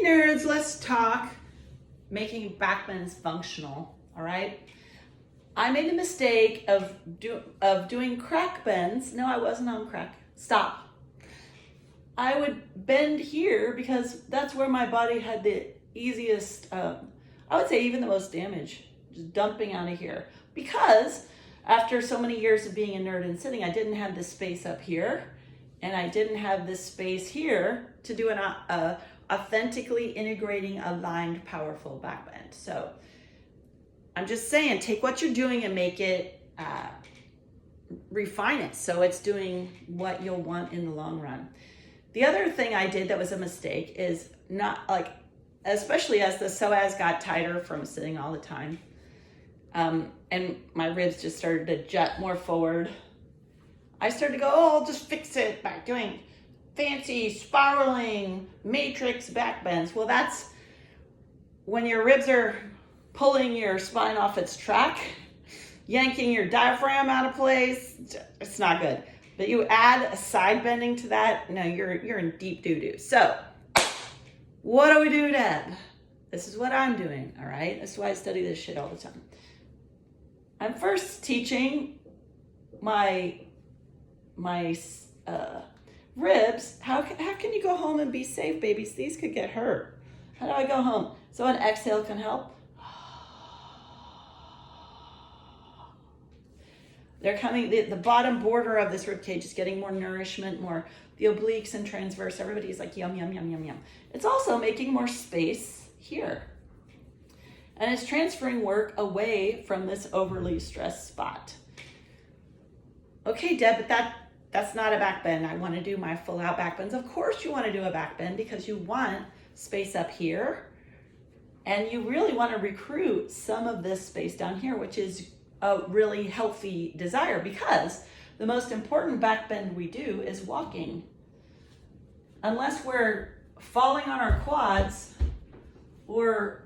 Hey nerds, let's talk making backbends functional, all right? I made the mistake of doing crack bends. No, I wasn't on crack. Stop. I would bend here because that's where my body had the easiest, I would say even the most damage, just dumping out of here. Because after so many years of being a nerd and sitting, I didn't have this space up here, and I didn't have this space here to do an authentically integrating, aligned, powerful backbend. So I'm just saying, take what you're doing and make it, refine it so it's doing what you'll want in the long run. The other thing I did that was a mistake is not like, especially as the psoas got tighter from sitting all the time, and my ribs just started to jut more forward. I started to go, oh, I'll just fix it by doing fancy spiraling matrix backbends. Well, that's when your ribs are pulling your spine off its track, yanking your diaphragm out of place. It's not good. But you add a side bending to that, no, you're in deep doo-doo. So what do we do, Deb? This is what I'm doing, all right? That's why I study this shit all the time. I'm first teaching my ribs, how can you go home and be safe, babies? These could get hurt. How do I go home? So an exhale can help. They're coming, the bottom border of this rib cage is getting more nourishment, more the obliques and transverse. Everybody's like, yum, yum, yum, yum, yum. It's also making more space here. And it's transferring work away from this overly stressed spot. Okay, Deb, but that's not a backbend. I want to do my full out backbends. Of course you want to do a backbend because you want space up here. And you really want to recruit some of this space down here, which is a really healthy desire, because the most important backbend we do is walking. Unless we're falling on our quads or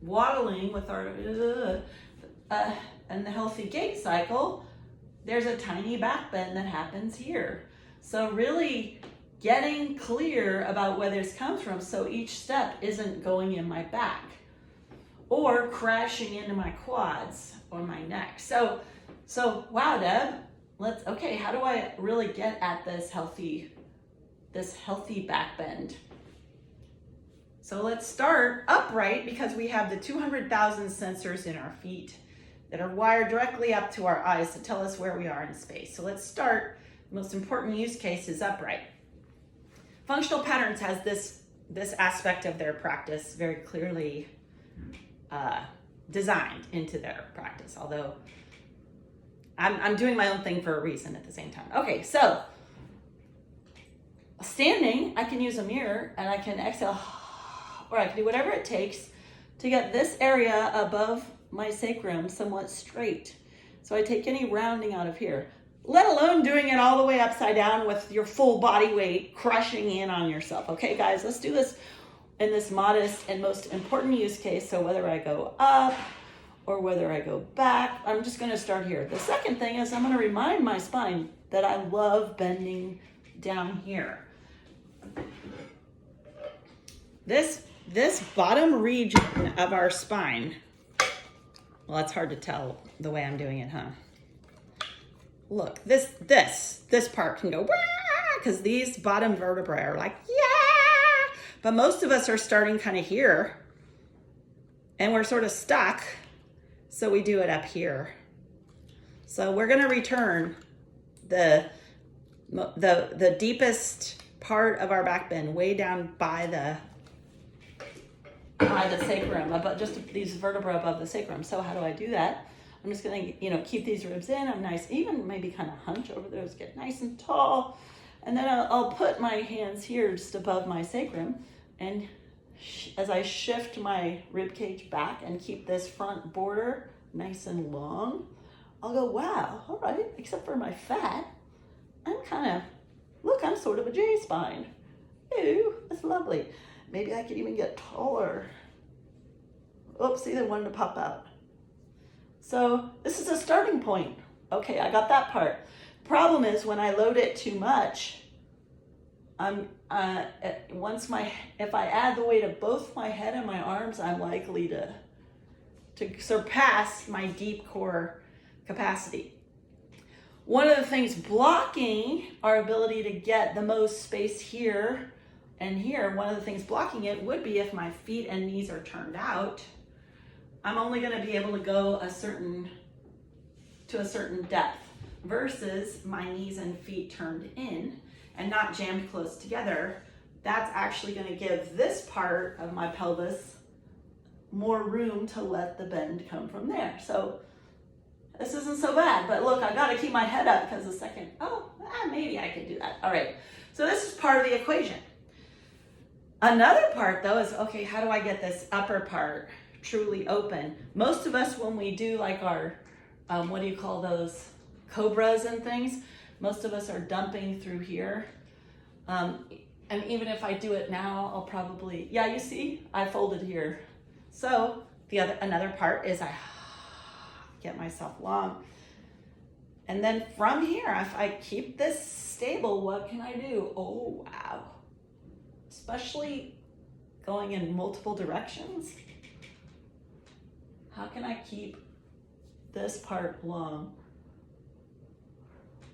waddling with our and the healthy gait cycle, there's a tiny backbend that happens here. So really getting clear about where this comes from so each step isn't going in my back or crashing into my quads or my neck. So wow, Deb, okay, how do I really get at this healthy backbend? So let's start upright, because we have the 200,000 sensors in our feet that are wired directly up to our eyes to tell us where we are in space. So let's start. The most important use case is upright. Functional Patterns has this aspect of their practice very clearly designed into their practice, although I'm doing my own thing for a reason at the same time. Okay, so standing, I can use a mirror and I can exhale, or I can do whatever it takes to get this area above my sacrum somewhat straight. So I take any rounding out of here, let alone doing it all the way upside down with your full body weight crushing in on yourself. Okay, guys, let's do this in this modest and most important use case. So whether I go up or whether I go back, I'm just gonna start here. The second thing is I'm gonna remind my spine that I love bending down here. This bottom region of our spine, well, it's hard to tell the way I'm doing it, huh? Look, this part can go, because these bottom vertebrae are like, yeah! But most of us are starting kind of here, and we're sort of stuck, so we do it up here. So we're gonna return the deepest part of our back bend way down by the sacrum, about just these vertebrae above the sacrum. So how do I do that? I'm just gonna, keep these ribs in. I'm nice, even maybe kind of hunch over those, get nice and tall. And then I'll put my hands here just above my sacrum. And as I shift my rib cage back and keep this front border nice and long, I'll go, wow, all right, except for my fat, I'm sort of a J-spine. Ooh, that's lovely. Maybe I could even get taller. Oops, see, they wanted to pop out. So this is a starting point. Okay, I got that part. Problem is when I load it too much, if I add the weight of both my head and my arms, I'm likely to surpass my deep core capacity. One of the things blocking our ability to get the most space here and here, one of the things blocking it would be if my feet and knees are turned out. I'm only going to be able to go to a certain depth versus my knees and feet turned in and not jammed close together. That's actually going to give this part of my pelvis more room to let the bend come from there. So this isn't so bad, but look, I got to keep my head up because maybe I could do that. All right, so this is part of the equation. Another part though is, okay, how do I get this upper part truly open? Most of us, when we do like our, what do you call those, cobras and things, most of us are dumping through here. And even if I do it now, I'll probably, yeah, you see, I folded here. So another part is I get myself long. And then from here, if I keep this stable, what can I do? Oh, wow. Especially going in multiple directions. How can I keep this part long?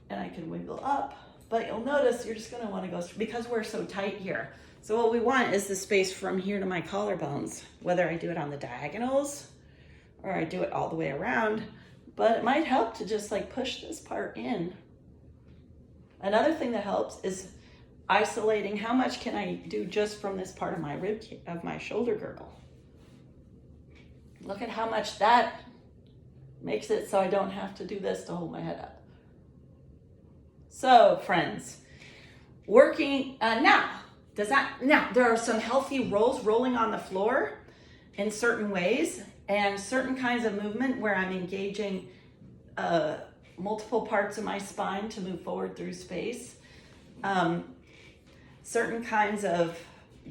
And I can wiggle up, but you'll notice you're just gonna wanna go, because we're so tight here. So what we want is the space from here to my collarbones, whether I do it on the diagonals or I do it all the way around, but it might help to just like push this part in. Another thing that helps is isolating how much can I do just from this part of my shoulder girdle. Look at how much that makes it so I don't have to do this to hold my head up. So friends, working, now there are some healthy rolling on the floor in certain ways and certain kinds of movement where I'm engaging multiple parts of my spine to move forward through space. Certain kinds of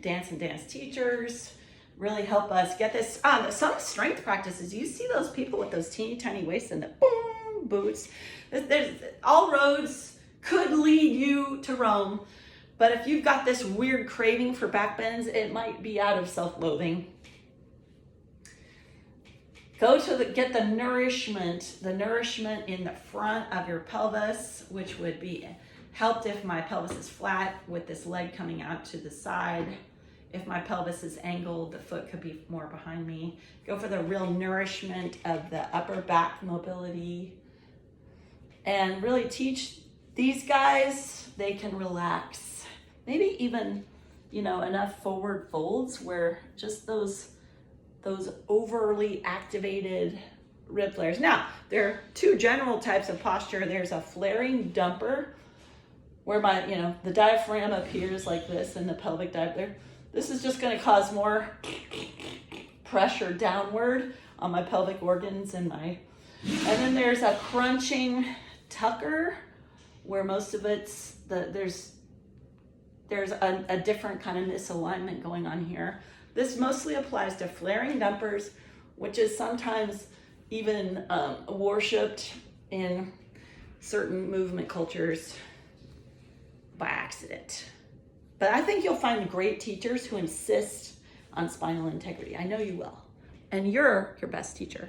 dance teachers really help us get this. Some strength practices, you see those people with those teeny tiny waists and the boom boots. All roads could lead you to Rome, but if you've got this weird craving for back bends, it might be out of self-loathing. Get the nourishment in the front of your pelvis, which would be helped if my pelvis is flat with this leg coming out to the side. If my pelvis is angled, the foot could be more behind me. Go for the real nourishment of the upper back mobility. And really teach these guys, they can relax. Maybe even, enough forward folds where just those overly activated rib flares. Now, there are two general types of posture. There's a flaring dumper, where the diaphragm appears like this and the pelvic diaphragm. This is just going to cause more pressure downward on my pelvic organs and then there's a crunching tucker, where most of it's there's a different kind of misalignment going on here. This mostly applies to flaring dumpers, which is sometimes even worshipped in certain movement cultures by accident. But I think you'll find great teachers who insist on spinal integrity. I know you will. And you're your best teacher.